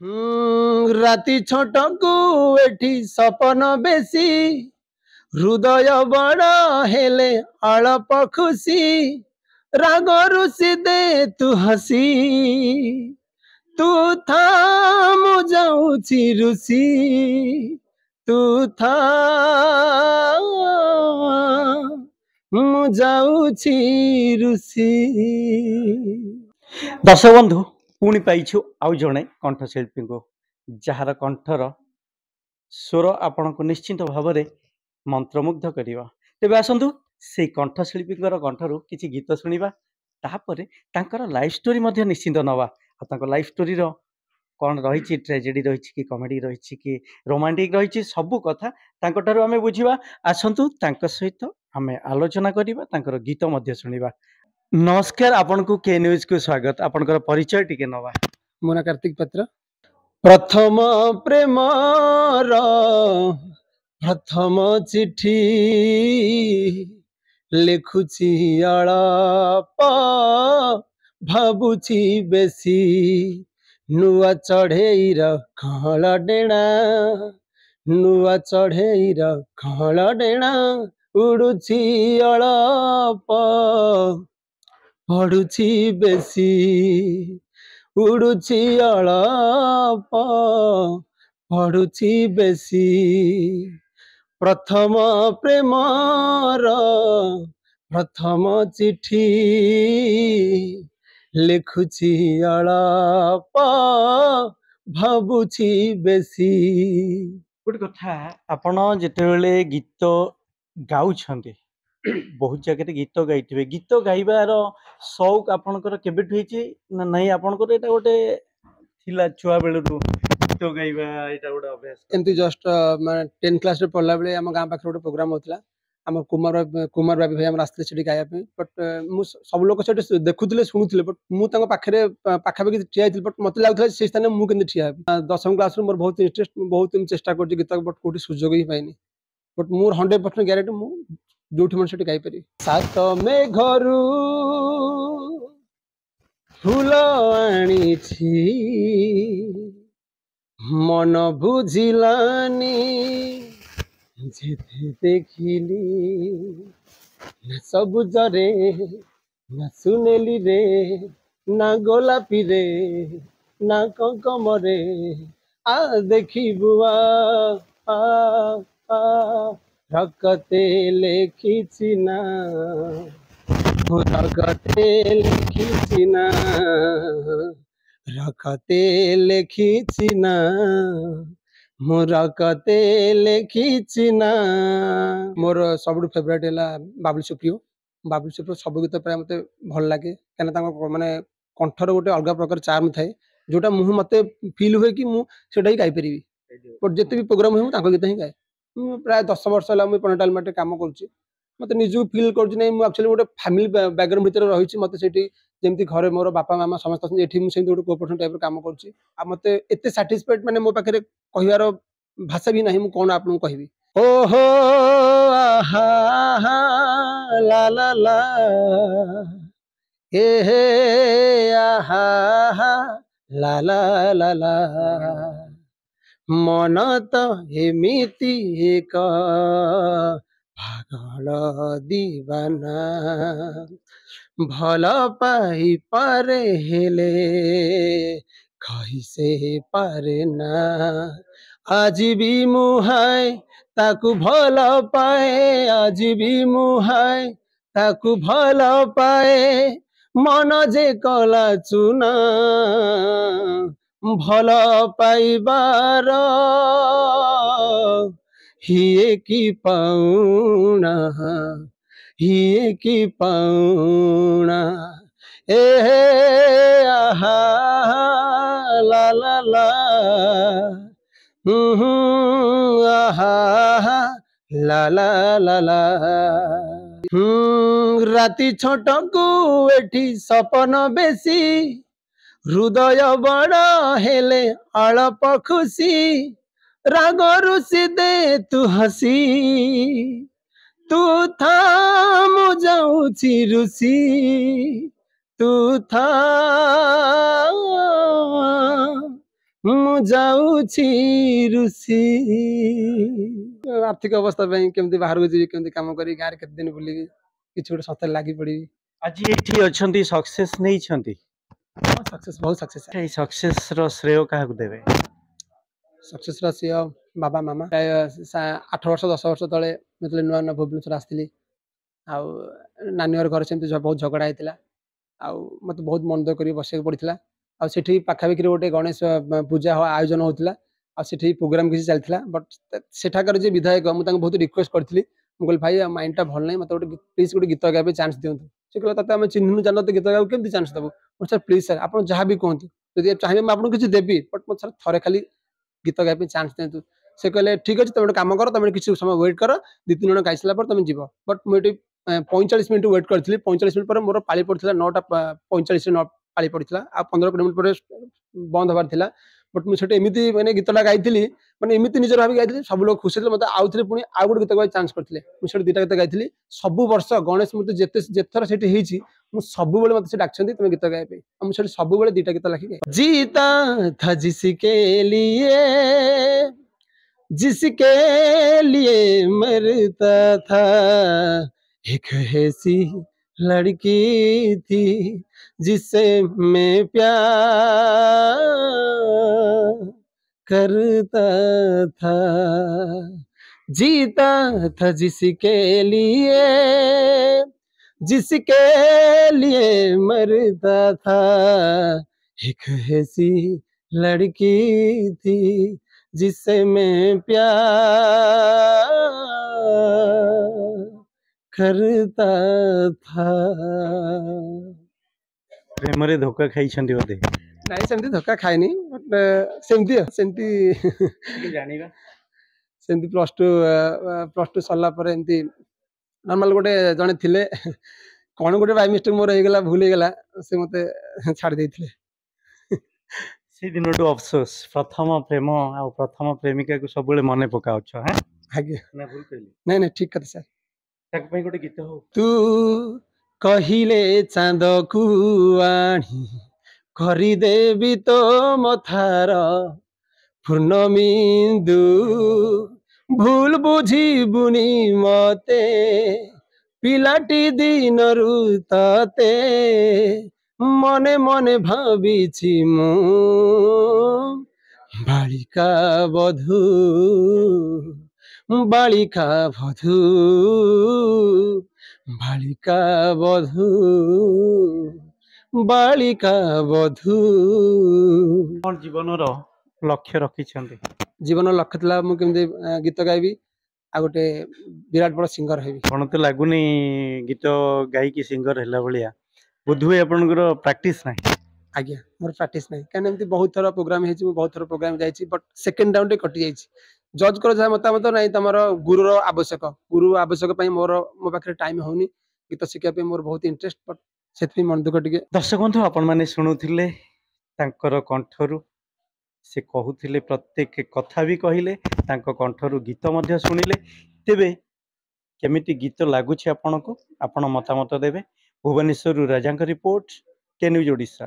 ରାତି ଛୋଟକୁ ଏଠି ସପନ ବେଶୀ ହୃଦୟ ବଡ଼ ହେଲେ ଅଳପ ଖୁସି ରାଗ ରୁଷି ଦେ ତୁ ହସି ତୁ ଥା ମୁଁ ଯାଉଛି ରୁଷି ତୁ ଥା ମୁଁ ଯାଉଛି ରୁଷି। दर्शक बंधु पुणी पाइछु आउ जड़े कंठशिल्पी को जार कंठर स्वर आपण को निश्चिंत भाव में मंत्रमुग्ध करिवा। तेबे आसंतु से कंठशिल्पी कंठर किसी गीत शुणा तापर तांकर लाइफ स्टोरी मध्य निश्चिंत नवा आ लाइफ स्टोरी रो कौन रही ट्रेजेडी रही कि कॉमेडी रही कि रोमांटिक रही सबू कथा तांको आमे बुझिबा। आसंतु तांको सहित आमे आलोचना करिबा तांकर गीत मध्य शुणिबा। नमस्कार, आपण को के न्यूज को स्वागत। आपनकर परिचय टिके नवा। मो ना कार्तिक पात्र। प्रथम प्रेम प्रथम चिठी लिखुची अळप भाबुची बेसी नुआ चढ़ेईर खल डेणा नुआ चढ़ेईर खल डेणा उड़ुची अळप पड़ुची बेसी उड़ुची अळप पड़ुची बेसी प्रथम प्रेमर प्रथम चिठी लिखुची अळप भाबुची बेसी। गोटे कथा आपण जेतेबेले गीत गाउछन्ते बहुत जगह गीत गाई गीत गाइबार शौक आपणकर केबेठु होइछि ना नहीं? आपणकर एटा गोटे थिला छुआ बेलु गीत गाइबा एटा गोटे अभ्यास एमती जस्ट माने 10 क्लास रे पढला बेले हम गां पाखरे गोटे प्रोग्राम होतला। हम कुमार बाबी भाई हम रास्ते सेठी गाया पे बट मु सब लोग सेठी देखुथिले सुनुथिले बट मु तांको पाखरे पाखा पे ठिया हिथिल बट मते लागुथला से स्थान मु केंदे ठिया हेबी। 10वीं क्लास रे मोर बहुत इंटरेस्ट बहुत चेष्टा करछि गीत बट कोठी सुजोग ही पाइनी बट मोर 100% ग्यारंटी मु जोठी मन सेठी गाई पारी। सात मेघरू फूल आनिछि मन बुझिलानी जेते देखिली ना सबुज रे ना सुनेली रे ना गोलापी रे ना कंकम रे आ देखिबुआ आ आ रकते लेखिछि ना रकते लेखिछि ना रकते लेखिछि ना रकते लेखिछि ना। मोर सबुठ फेवरेट है बाबुल सुप्रियो। बाबुल सुप्रियो सब गीत प्राय मते भल लागे कहना माने कंठर गोटे अलग प्रकार चार्म थाए जोटा मुह मते फील हुए कि मु सेटा ही गाई परिबी बट जते भी प्रोग्राम हो तांको गीत ही गाए। मु प्राय 10 वर्ष होला मु पनेटाल माटे काम करछि मते निजु फील करछि नै मु एक्चुअली गोटे फैमिली बैकग्राउंड भीतर रहिछि मते सेठी जेमती घरे मोर बापा मामा समस्त अछन एठी मु सेमती गोटे कोऑपरेशन टाइप काम करछि आ मते एते सैटिस्फाइड माने मो पाखरे कहिवार भाषा भी नहीं मु कोन आपन कहबी। ओहो आहा ला ला ला हे हे आहा ला ला ला ला मन तो एमिति एक पागल दीवाना भल पाई पारे हेले कही से पारे ना आज भी मुहाय ताकू भल पाए आज भी मुहाय ताकू भल पाए मन जे कला चुना भल पाइबार हिए की पाउना हिए की पाउना ए आहा ला ला ला आहा ला ला ला ला। राति छोटकू एठी सपन बेसी हृदय बड़ हेले अल्प खुशी राग रुषि दे तू हसी तू था मु जाऊची रुषि तू था ମୁଁ ଯାଉଛି ରୁଷି ଆର୍ଥିକ ଅବସ୍ଥା ପାଇଁ କେମିତି ବାହାରକୁ ଯିବି, କେମିତି କାମ କରି ଗାଁରେ କେତେ ଦିନ ବୁଲିବି, କିଛି ଗୋଟେ ସଂସ୍ଥାରେ ଲାଗି ପଡିବି। ଆଜି ଏଇଠି ଅଛନ୍ତି, ସକ୍ସେସ୍ ନେଇଛନ୍ତି। ସକ୍ସେସ୍ ବହୁତ ସକ୍ସେସ୍। ଏଇ ସକ୍ସେସ୍ ର ଶ୍ରେୟ କାହାକୁ ଦେବେ? ସକ୍ସେସ୍ ର ସିଏ ବାବା ମାମା। ପ୍ରାୟ 8 ବର୍ଷ 10 ବର୍ଷ ତଳେ ଯେତେବେଳେ ନୂଆ ନୂଆ ଭୁବନେଶ୍ୱର ଆସିଥିଲି, ଆଉ ନାନୀ ଘର ଘରେ ସେମିତି ବହୁତ ଝଗଡ଼ା ହେଇଥିଲା, ଆଉ ମୋତେ ବହୁତ ମନ ଦୁଃଖ କରି ବସିବାକୁ ପଡ଼ିଥିଲା। ଆଉ ସେଠି ପାଖାପାଖିରେ ଗୋଟେ ଗଣେଶ ପୂଜା ଆୟୋଜନ ହେଉଥିଲା, ଆଉ ସେଠି ପ୍ରୋଗ୍ରାମ କିଛି ଚାଲିଥିଲା। ବଟ୍ ସେଠାକାର ଯେ ବିଧାୟକ, ମୁଁ ତାଙ୍କୁ ବହୁତ ରିକ୍ୱେଷ୍ଟ କରିଥିଲି। ମୁଁ କହିଲି ଭାଇ ମାଇଣ୍ଡଟା ଭଲ ନାହିଁ, ମୋତେ ଗୋଟେ ପ୍ଲିଜ୍ ଗୋଟେ ଗୀତ ଗାଇବା ପାଇଁ ଚାନ୍ସ ଦିଅନ୍ତୁ। ସେ କହିଲା ତତେ ଆମେ ଚିହ୍ନିନୁ ଜାଣିନୁ, ଗୀତ ଗାଇବାକୁ କେମିତି ଚାନ୍ସ ଦେବୁ? ମୁଁ ସାର୍ ପ୍ଲିଜ୍ ସାର୍, ଆପଣ ଯାହା ବି କୁହନ୍ତୁ, ଯଦି ଚାହିଁବେ ମୁଁ ଆପଣଙ୍କୁ କିଛି ଦେବି, ବଟ୍ ମୋତେ ସାର୍ ଥରେ ଖାଲି ଗୀତ ଗାଇବା ପାଇଁ ଚାନ୍ସ ଦିଅନ୍ତୁ। ସେ କହିଲେ ଠିକ୍ ଅଛି, ତମେ ଗୋଟେ କାମ କର, ତମେ କିଛି ସମୟ ୱେଟ୍ କର, 2-3 ଜଣ ଗାଇ ସାରିଲା ପରେ ତମେ ଯିବ। ବଟ୍ ମୁଁ ଏଠି 45 ମିନିଟ୍ ୱେଟ୍ କରିଥିଲି। 45 ମିନିଟ୍ ପରେ ମୋର ପାଳି ପଡ଼ିଥିଲା 9:45ରେ ପାଳି ପଡ଼ିଥିଲା, ଆଉ 15 ମିନିଟ୍ ପରେ ବନ୍ଦ ହବାର ଥିଲା। ବଟ୍ ମୁଁ ସେଠି ଏମିତି ମାନେ ଗୀତଟା ଗାଇଥିଲି, ମାନେ ଏମିତି ନିଜର ଭାବି ଗାଇଥିଲି, ସବୁ ଲୋକ ଖୁସି ଥିଲେ। ମୋତେ ଆଉଥରେ ପୁଣି ଆଉ ଗୋଟେ ଗୀତ ଗାଇବା ଚାନ୍ସ କରିଥିଲେ। ମୁଁ ସେଠି 2ଟା ଗୀତ ଗାଇଥିଲି। ସବୁ ବର୍ଷ ଗଣେଶ ମୂର୍ତ୍ତି ଯେତେଥର ସେଠି ହେଇଛି, ମୁଁ ସବୁବେଳେ ମୋତେ ସେ ଡାକିଛନ୍ତି ତମେ ଗୀତ ଗାଇବା ପାଇଁ, ଆଉ ମୁଁ ସେଠି ସବୁବେଳେ 2ଟା ଗୀତ ଲେଖି ଗାଏ। जीता था जिसके लिए मरता था, एक ऐसी लड़की थी जिससे मैं प्यार करता था। जीता था जिसके लिए मरता था, एक ऐसी लड़की थी जिससे मैं प्यार करता था। ପ୍ରେମରେ ଧୋକା ଖାଇଛନ୍ତି ବୋଧେ? ନାଇଁ ସେମିତି ଧୋକା ଖାଇନି, ବଟ୍ ସେମିତି ଜାଣିବା ସେମିତି ପ୍ଲସ୍ ଟୁ ସରିଲା ପରେ ଏମିତି ନର୍ମାଲ ଗୋଟେ ଜଣେ ଥିଲେ, କ'ଣ ଗୋଟେ ବାଇ ମିଷ୍ଟେକ୍ ମୋର ହେଇଗଲା, ଭୁଲ ହେଇଗଲା, ସେ ମୋତେ ଛାଡ଼ି ଦେଇଥିଲେ। ସେଇ ଦିନଠୁ ଅଫସୋସ, ପ୍ରଥମ ପ୍ରେମ ଆଉ ପ୍ରଥମ ପ୍ରେମିକାକୁ ସବୁବେଳେ ମନେ ପକାଉଛ? ଆଜ୍ଞା, ନା ଭୁଲ କହିଲି? ନାଇଁ ଠିକ୍ କଥା ସାର୍। ତାଙ୍କ ପାଇଁ ଗୋଟେ ଗୀତ ହଉ। ତୁ କହିଲେ ଚାନ୍ଦକୁ ଆଣି କରିଦେବି ତୋ ମଥାର ପୂର୍ଣ୍ଣମିନ୍ଦୁ, ଭୁଲ ବୁଝିବୁନି ମତେ, ପିଲାଟି ଦିନରୁ ତତେ ମନେ ମନେ ଭାବିଛି ମୁଁ, ବାଳିକା ବଧୂ ବାଳିକା ବଧୂ ବାଳିକା ବଧୂ ବାଳିକା ବଧୂ। କ'ଣ ଜୀବନର ଲକ୍ଷ୍ୟ ରଖିଛନ୍ତି? ଜୀବନର ଲକ୍ଷ୍ୟ ଥିଲା ମୁଁ କେମିତି ଗୀତ ଗାଇବି, ଆଉ ଗୋଟେ ବିରାଟ ବଡ଼ ସିଙ୍ଗର ହେବି। କ'ଣ ତ ଲାଗୁନି ଗୀତ ଗାଇକି ସିଙ୍ଗର ହେଲା ଭଳିଆ? ବୋଧହୁଏ ଆପଣଙ୍କର ପ୍ରାକ୍ଟିସ୍ ନାହିଁ। ଆଜ୍ଞା, ମୋର ପ୍ରାକ୍ଟିସ୍ ନାହିଁ, କାହିଁକିନା ଏମିତି ବହୁତ ଥର ପ୍ରୋଗ୍ରାମ ହେଇଛି, ମୁଁ ବହୁତ ଥର ପ୍ରୋଗ୍ରାମ ଯାଇଛି, ବଟ୍ ସେକେଣ୍ଡ ରାଉଣ୍ଡରେ କଟି ଯାଇଛି। ଜଜ୍ଙ୍କର ଯାହା ମତାମତ, ନାହିଁ ତମର ଗୁରୁର ଆବଶ୍ୟକ ପାଇଁ ମୋ ପାଖରେ ଟାଇମ୍ ହଉନି। ଗୀତ ଶିଖିବା ପାଇଁ ମୋର ବହୁତ ଇଣ୍ଟରେଷ୍ଟ, ବଟ୍ ସେଥିପାଇଁ ମନ ଦୁଃଖ ଟିକେ। ଦର୍ଶକ ବନ୍ଧୁ, ଆପଣମାନେ ଶୁଣୁଥିଲେ ତାଙ୍କର କଣ୍ଠରୁ, ସେ କହୁଥିଲେ, ପ୍ରତ୍ୟେକ କଥା ବି କହିଲେ, ତାଙ୍କ କଣ୍ଠରୁ ଗୀତ ମଧ୍ୟ ଶୁଣିଲେ। ତେବେ କେମିତି ଗୀତ ଲାଗୁଛି ଆପଣଙ୍କୁ, ଆପଣ ମତାମତ ଦେବେ। ଭୁବନେଶ୍ୱରରୁ ରାଜାଙ୍କ ରିପୋର୍ଟ, କେ ନ୍ୟୁଜ୍ ଓଡ଼ିଶା।